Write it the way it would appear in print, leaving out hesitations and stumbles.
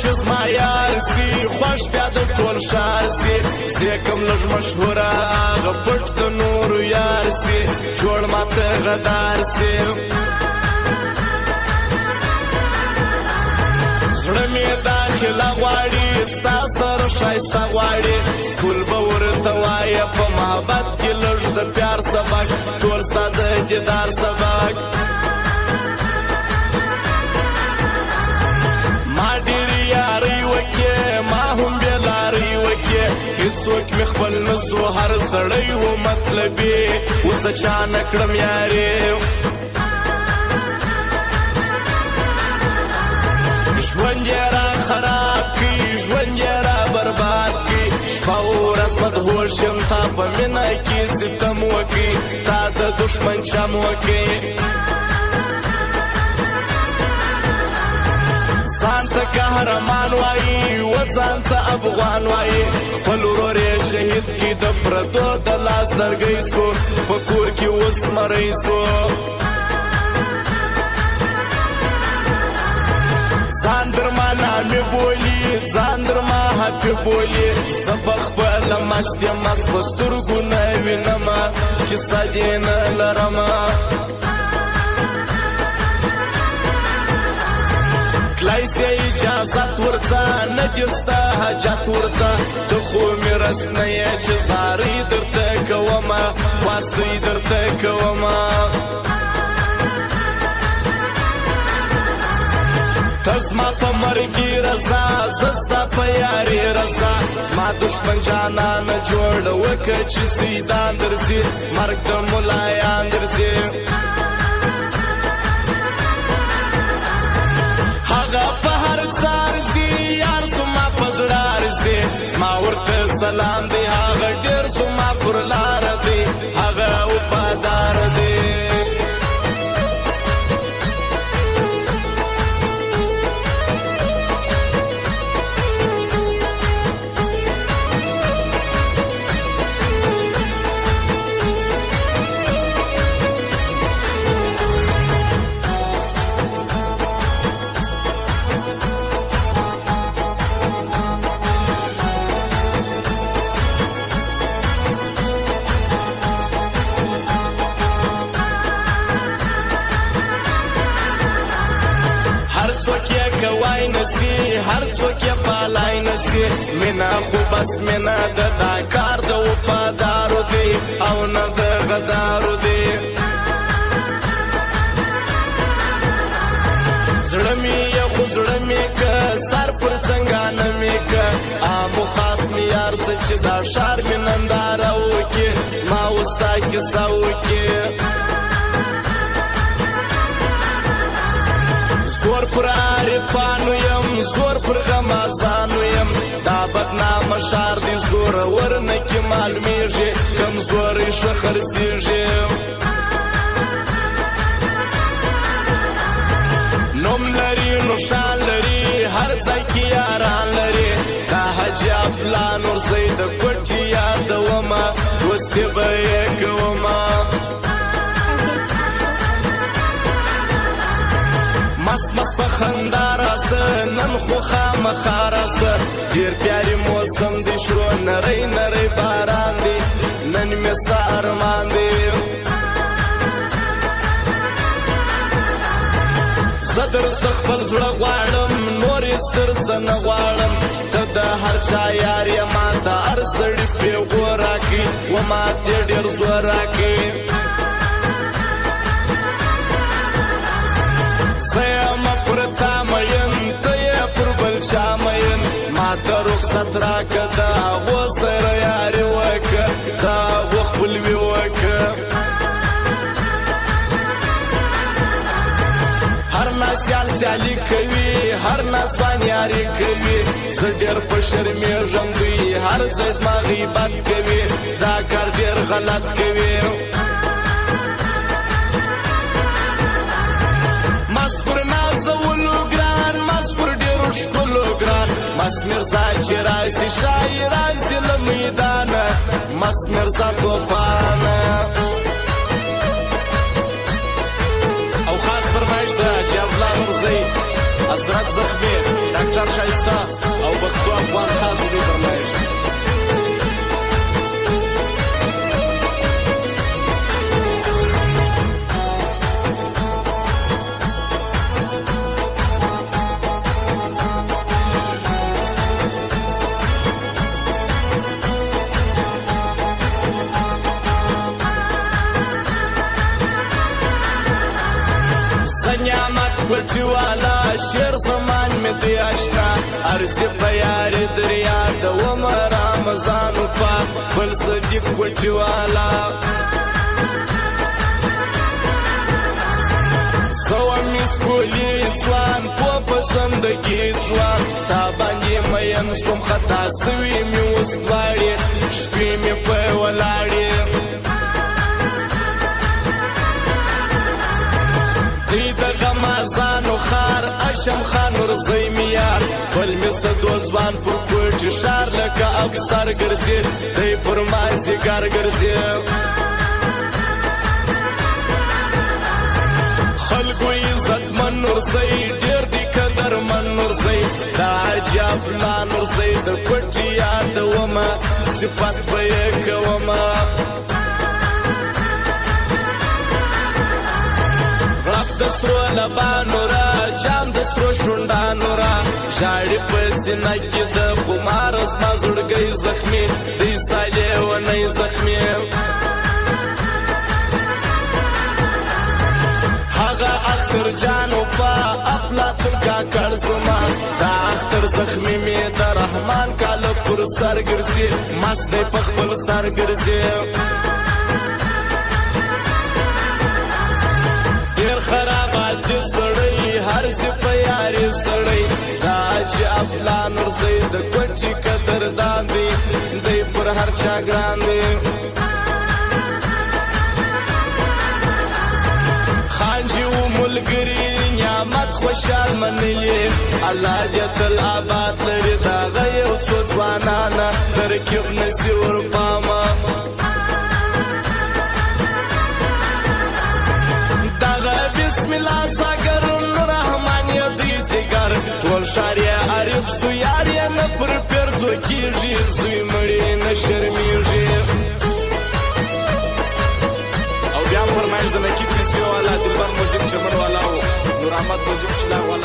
چې زما یار سي خوښ بیا د ټول ښار سي زه کوم لږ مشهوره هغه پټ د نورو یار سي جوړ ماته غدار سي زړه مې داخله غواړي ستا سره ښایسته غواړي سکول به ورته وایه په محبت کې لږ د پیار سبق ټول ستا د دیدار سبق ما ډېرې یارۍ وکړې ما هم بېلارۍ وکړې هېڅوک مې خپل نه سو هر سړی و مطلبي اوس د چا نه کړم یارې ژوند یې را خراب کړي ژوند یې را برباد کړي شپه ورځ مدهوش یم تا په مینه کې ستم وکړي تا د دښمن چم وکړي ځان ته قهرمان وایي و ځان ته افغان وایي خپل ورور یې شهید کړي د پردو د لاس لرګی سو په کور کې اوس مری سو ځان در ما نامې بولي ځان در ما حقې بولي زه په خپله مست یم مست په سترګو نه وینمه کیسه دې نه لرمه کلی سې اجازت ورځه نه دې ستا حاجت ورځه ته خو مې رسک نه یې چې زارۍ درته کومه خواستۍ درته کومه ته زما په مرګي رضا زه ستا په یاري رضا زما دښمن جانانه جوړه وکړه چې سیدان درځي مرګ د ملایان درځي هغه په هر ځار ځي یار زما په زړه ارځي زما ورته سلام دی هغه ډېر زما پر لاره دی هغه وفادار دی کوای نسی هر څوک یې پالای نسی مینا خو بس مینا د دا کار د وفادارو دی او نه د غدارو دی زړه مې یې خو زړه مې که سر پر څنګانه مې که آمو خاص مې یار څه چې دا ښار مې ننداره وکړي ما اوس تا کیسه وکړي زور پر عارفانو یم زور پر غمازانو یم دا بدنامه ښار دی زورور نه کې معلومیږي کمزوری ښه خرڅېږي نوم لري نو شان لري هر ځای کې یاران لري دا حاجي افلان ورځی د کوټې یادومه اوس دې به یې کومه مست مست په خندا راسه نن خو خامخا راسه ډېر پیاري موسم دی شروع نری نری باران دی نن مې ستا ارمان دی زه درڅه خپل زړه غواړم نور یې سترڅه نه غواړم ته د هر چا یار یې ما ته هر سړي پیغور راکړي و ما تې ډېر زور راکړي زه یم پر تا مین ته یې پر بل چا مین ما ته رخصت راکړه د هغو سره یاري وکړه د هغو خپلوي وکړه هر ناسیال سیالي کوي هر ناځوان یاري کوي زه ډېر په شرمېږم دوی هر ځای زما غیبت کوي دا کار ډېر غلط کوي مست پر نازولو ګران مست پر ډېرو ښکلو ګران مست مرزا چې راسي شاعران سي له میدانه مست مرزا توفانه او خاص فرمایش د حاجي افلان ورځی حضرت زخمي ډاکټر ښایسته او پښتو افغان خاص دوی فرمایش پټی والا شیر زمان می دی آشنا ارزی په یاري دریا د عمر رمضان په بل صدیق پټی والا سو مسکولی ځوان په پسندګي ځوان تا باندې مېن سوم خطا سوي می وسواړي شپې می په ولاړي غمازانو خار اشم خان ورزی میار بل می صدو ځوان پر کوټ شار لکه افسر ګرځي دی پر مازی ګر ګرځي خلکو عزت من ورزی ډیر دی قدر من ورزی دا عجب لان ورزی د کوټ یاد ومه صفات به کومه رب دسترو لبانو را جام دسترو شوندانو را جاړي پسینه کې د خمار اسما زړګي زخمي د استایله و نه زخمي هغه اختر جانو په افلاطون کا کړزما دا اختر زخمي می د رحمان کاله پر سر ګرځي مست په خپل سر ګرځي خرابات سړی هر څه په یاري سړی دا چې افلان ورځي د کوټي قدر داندي دی پر هر چا ګران دی خانجو ملګری نعمت خوشال منلې الله دې تل آباد لري دا غيو څو ځوانانه ترکیب نسی ور پاما بسم الله ساگر رحمان یدی جگر ټول شاریا عرب سو یاریا نه پر پرزو کیږي زوی مړی نه شرمېږي او بیا فرمایش د نکی فیسټیوال د بر موزیک چمن والا نور احمد موزیک شلا والا